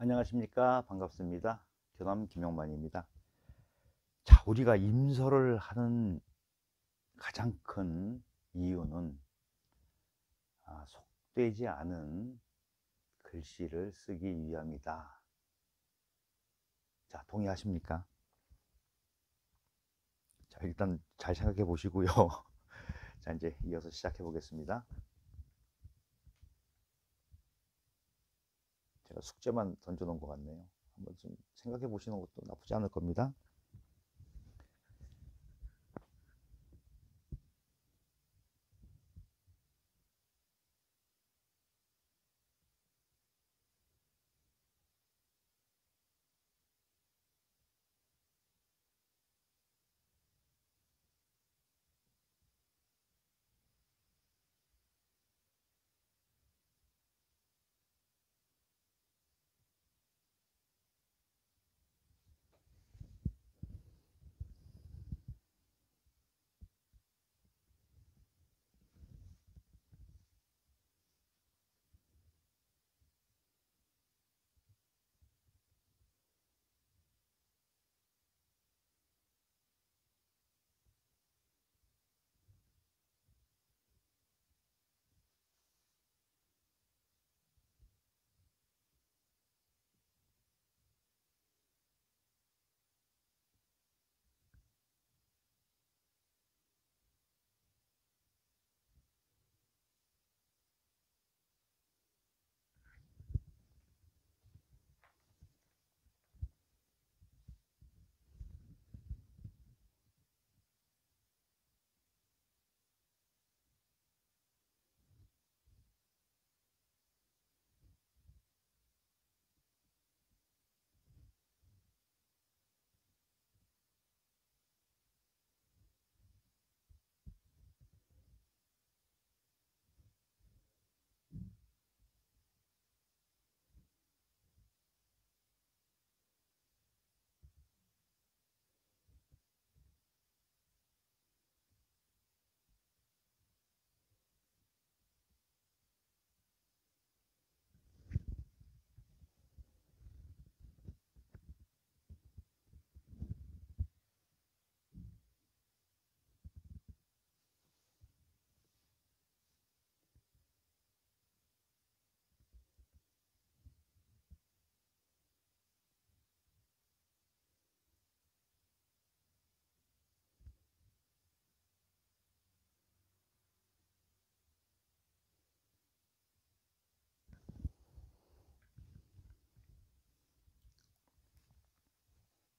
안녕하십니까. 반갑습니다. 교남 김영만입니다. 자, 우리가 임서를 하는 가장 큰 이유는 속되지 않은 글씨를 쓰기 위함이다. 자, 동의하십니까? 자, 일단 잘 생각해 보시고요. 자, 이제 이어서 시작해 보겠습니다. 제가 숙제만 던져 놓은 것 같네요. 한번 좀 생각해 보시는 것도 나쁘지 않을 겁니다.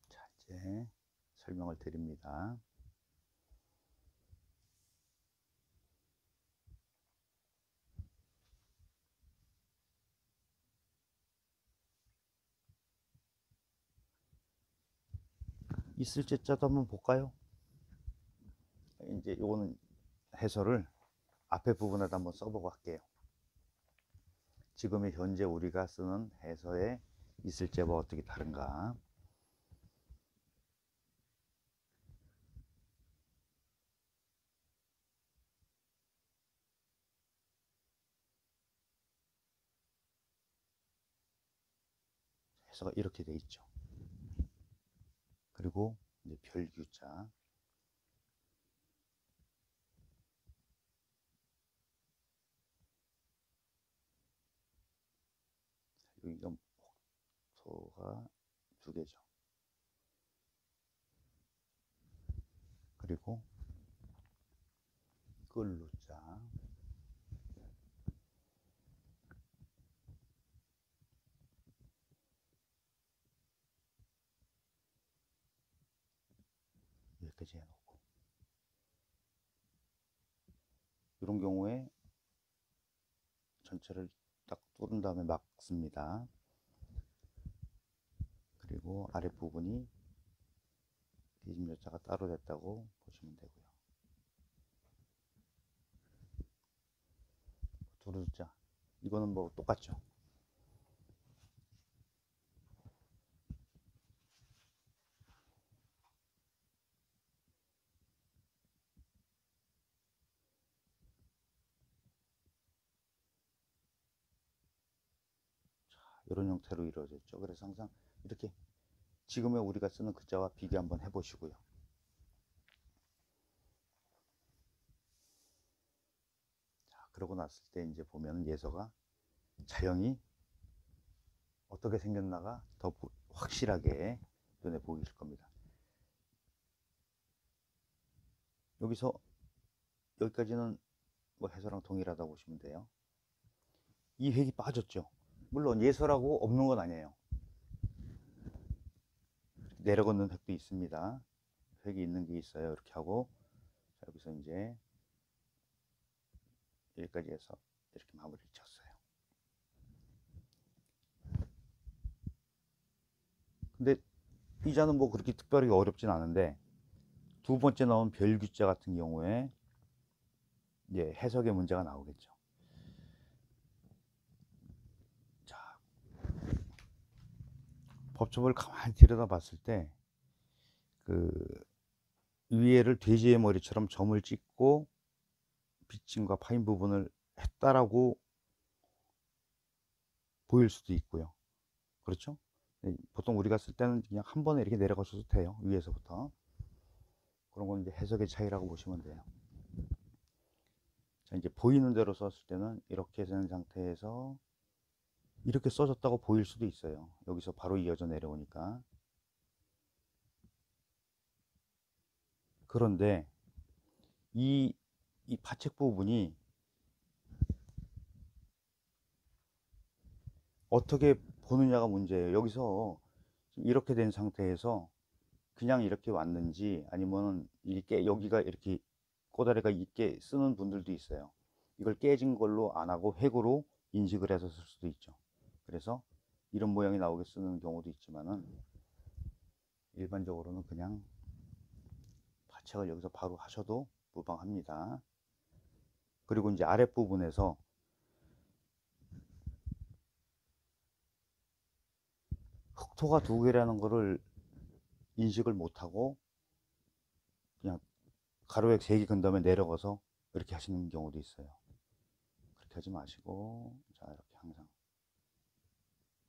자, 이제 설명을 드립니다. 있을 제자도 한번 볼까요? 이제 요거는 해설을 앞에 부분에다 한번 써보고 할게요. 지금의 현재 우리가 쓰는 해서의 있을 제와 어떻게 다른가. 해서가 이렇게 돼 있죠. 그리고 이제 별규자. 여기가 소가 두 개죠. 그리고 끌루자. 여기까지 해놓고. 이런 경우에 전체를 딱 뚫은 다음에 막습니다. 그리고 아랫부분이 뒤집여자가 따로 됐다고 보시면 되고요. 두루자. 이거는 뭐 똑같죠. 이런 형태로 이루어져 있죠. 그래서 항상 이렇게 지금의 우리가 쓰는 글자와 비교 한번 해보시고요. 자, 그러고 났을 때 이제 보면 예서가 자형이 어떻게 생겼나가 더 확실하게 눈에 보이실 겁니다. 여기서 여기까지는 뭐 해서랑 동일하다고 보시면 돼요. 이 획이 빠졌죠. 물론 예서라고 없는 건 아니에요. 내려걷는 획도 있습니다. 획이 있는 게 있어요. 이렇게 하고, 자, 여기서 이제 여기까지 해서 이렇게 마무리를 쳤어요. 근데 이 자는 뭐 그렇게 특별히 어렵진 않은데, 두 번째 나온 별규자 같은 경우에 이제 해석의 문제가 나오겠죠. 자, 법조문을 가만히 들여다 봤을 때, 그 위에를 돼지의 머리처럼 점을 찍고 빗짐과 파인 부분을 했다라고 보일 수도 있고요. 그렇죠? 보통 우리가 쓸 때는 그냥 한 번에 이렇게 내려가셔도 돼요. 위에서부터. 그런 건 이제 해석의 차이라고 보시면 돼요. 자, 이제 보이는 대로 썼을 때는 이렇게 된 상태에서 이렇게 써졌다고 보일 수도 있어요. 여기서 바로 이어져 내려오니까. 그런데 이 파책 부분이 어떻게 보느냐가 문제예요. 여기서 이렇게 된 상태에서 그냥 이렇게 왔는지 아니면 이게 여기가 이렇게 꼬다리가 있게 쓰는 분들도 있어요. 이걸 깨진 걸로 안 하고 획으로 인식을 해서 쓸 수도 있죠. 그래서 이런 모양이 나오게 쓰는 경우도 있지만은 일반적으로는 그냥 파책을 여기서 바로 하셔도 무방합니다. 그리고 이제 아랫부분에서 흑토가 두 개라는 거를 인식을 못하고 그냥 가로획 3개 근 다음에 내려가서 이렇게 하시는 경우도 있어요. 그렇게 하지 마시고, 자, 이렇게 항상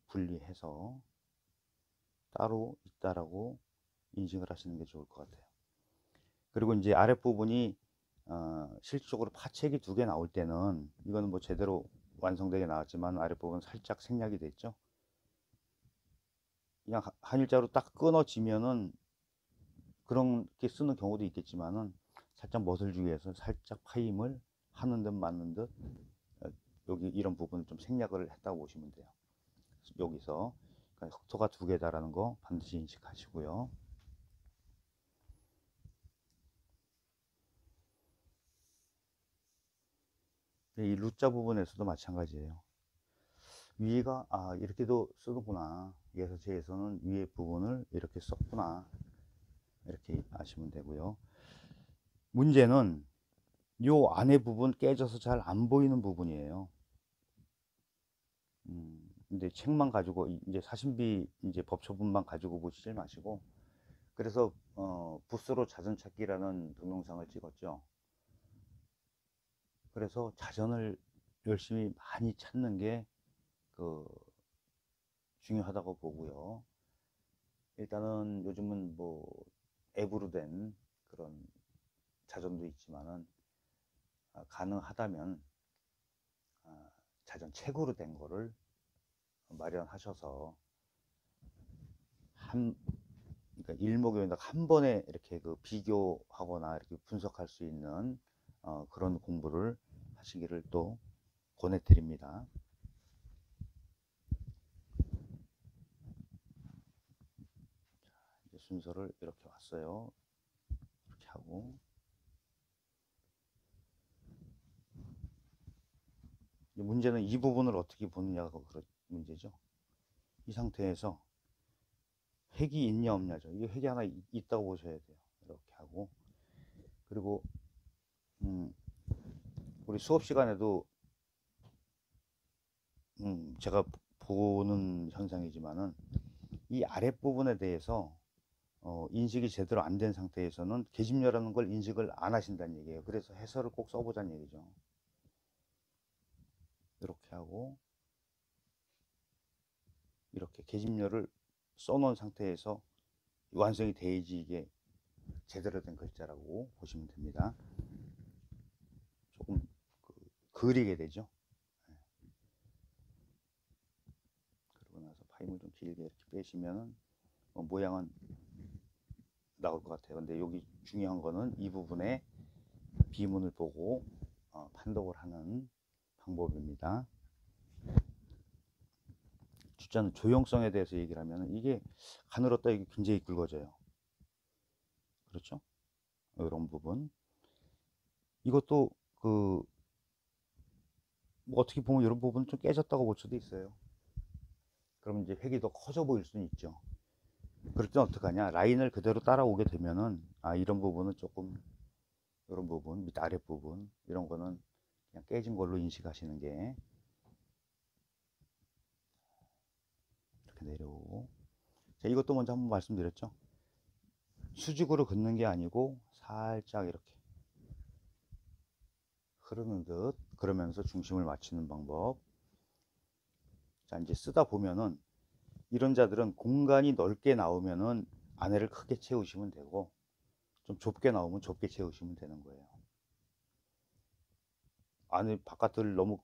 분리해서 따로 있다라고 인식을 하시는 게 좋을 것 같아요. 그리고 이제 아랫부분이 실질적으로 파책이 2개 나올 때는 이거는 뭐 제대로 완성되게 나왔지만 아랫부분 살짝 생략이 됐죠. 그냥 한일자로 딱 끊어지면은 그렇게 쓰는 경우도 있겠지만은 살짝 멋을 주기 위해서 살짝 파임을 하는 듯 맞는 듯 여기 이런 부분을 좀 생략을 했다고 보시면 돼요. 여기서 그러니까 흑토가 2개다라는 거 반드시 인식하시고요. 이 루자 부분에서도 마찬가지예요. 위가 이렇게도 쓰는구나. 예서체에서는 위에 부분을 이렇게 썼구나. 이렇게 아시면 되고요. 문제는 요 안에 부분 깨져서 잘 안 보이는 부분이에요. 근데 책만 가지고 이제 사신비 이제 법초분만 가지고 보시지 마시고 그래서 붓으로 자전 찾기라는 동영상을 찍었죠. 그래서 자전을 열심히 많이 찾는 게 중요하다고 보고요. 일단은 요즘은 뭐 앱으로 된 그런 자전도 있지만은 가능하다면 자전 책으로 된 거를 마련하셔서 그러니까 일목요연락 한 번에 이렇게 비교하거나 이렇게 분석할 수 있는 그런 공부를 하시기를 또 권해드립니다. 이제 순서를 이렇게 왔어요. 이렇게 하고 문제는 이 부분을 어떻게 보느냐가 그런 문제죠. 이 상태에서 획이 있냐 없냐죠. 이게 획이 하나 있다고 보셔야 돼요. 이렇게 하고 그리고 우리 수업 시간에도 제가 보는 현상이지만은 이 아랫부분에 대해서 인식이 제대로 안 된 상태에서는 계집녀라는 걸 인식을 안 하신다는 얘기예요. 그래서 해설을 꼭 써보자는 얘기죠. 이렇게 하고 계집료를 써놓은 상태에서 완성이 돼야지 이게 제대로 된 글자라고 보시면 됩니다. 조금 그리게 되죠. 그러고 나서 파임을 좀 길게 이렇게 빼시면은 모양은 나올 것 같아요. 근데 여기 중요한 거는 이 부분에 비문을 보고 판독을 하는 방법입니다. 주자는 조형성에 대해서 얘기를 하면 이게 가늘었다 이게 굉장히 굵어져요. 그렇죠? 이런 부분. 이것도 뭐 어떻게 보면 이런 부분은 좀 깨졌다고 볼 수도 있어요. 그러면 이제 획이 더 커져 보일 수는 있죠. 그럴 땐 어떡하냐? 라인을 그대로 따라오게 되면은 이런 부분은 조금, 이런 부분, 밑 아랫 부분 이런 거는 그냥 깨진 걸로 인식하시는 게, 이렇게 내려오고. 자, 이것도 먼저 한번 말씀드렸죠. 수직으로 긋는 게 아니고 살짝 이렇게 흐르는 듯 그러면서 중심을 맞추는 방법. 자, 이제 쓰다 보면은 이런 자들은 공간이 넓게 나오면은 안에를 크게 채우시면 되고, 좀 좁게 나오면 좁게 채우시면 되는 거예요. 안에 바깥을 너무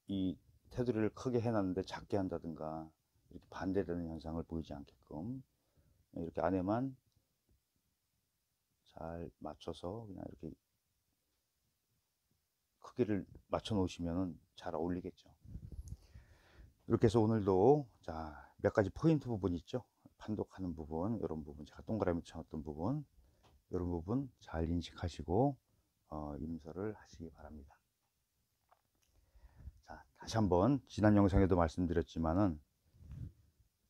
이 테두리를 크게 해놨는데 작게 한다든가 이렇게 반대되는 현상을 보이지 않게끔 이렇게 안에만 잘 맞춰서 그냥 이렇게 크기를 맞춰 놓으시면 잘 어울리겠죠. 이렇게 해서 오늘도 자, 몇 가지 포인트 부분 있죠. 판독하는 부분, 이런 부분, 제가 동그라미 쳐놨던 부분, 이런 부분 잘 인식하시고 임서를 하시기 바랍니다. 자, 다시 한번 지난 영상에도 말씀드렸지만은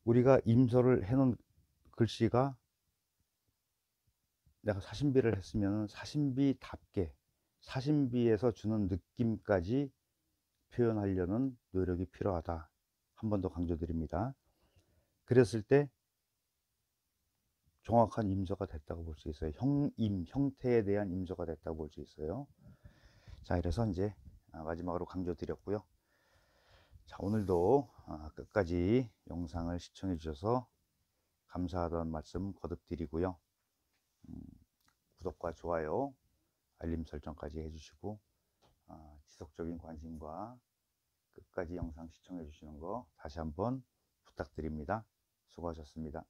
우리가 임서를 해놓은 글씨가 내가 사신비를 했으면 사신비답게 사신비에서 주는 느낌까지 표현하려는 노력이 필요하다. 한 번 더 강조드립니다. 그랬을 때 정확한 임서가 됐다고 볼 수 있어요. 형태에 대한 임서가 됐다고 볼 수 있어요. 자, 이래서 이제 마지막으로 강조드렸고요. 자, 오늘도 끝까지 영상을 시청해 주셔서 감사하다는 말씀 거듭 드리고요. 구독과 좋아요, 알림 설정까지 해주시고 지속적인 관심과 끝까지 영상 시청해 주시는 거 다시 한번 부탁드립니다. 수고하셨습니다.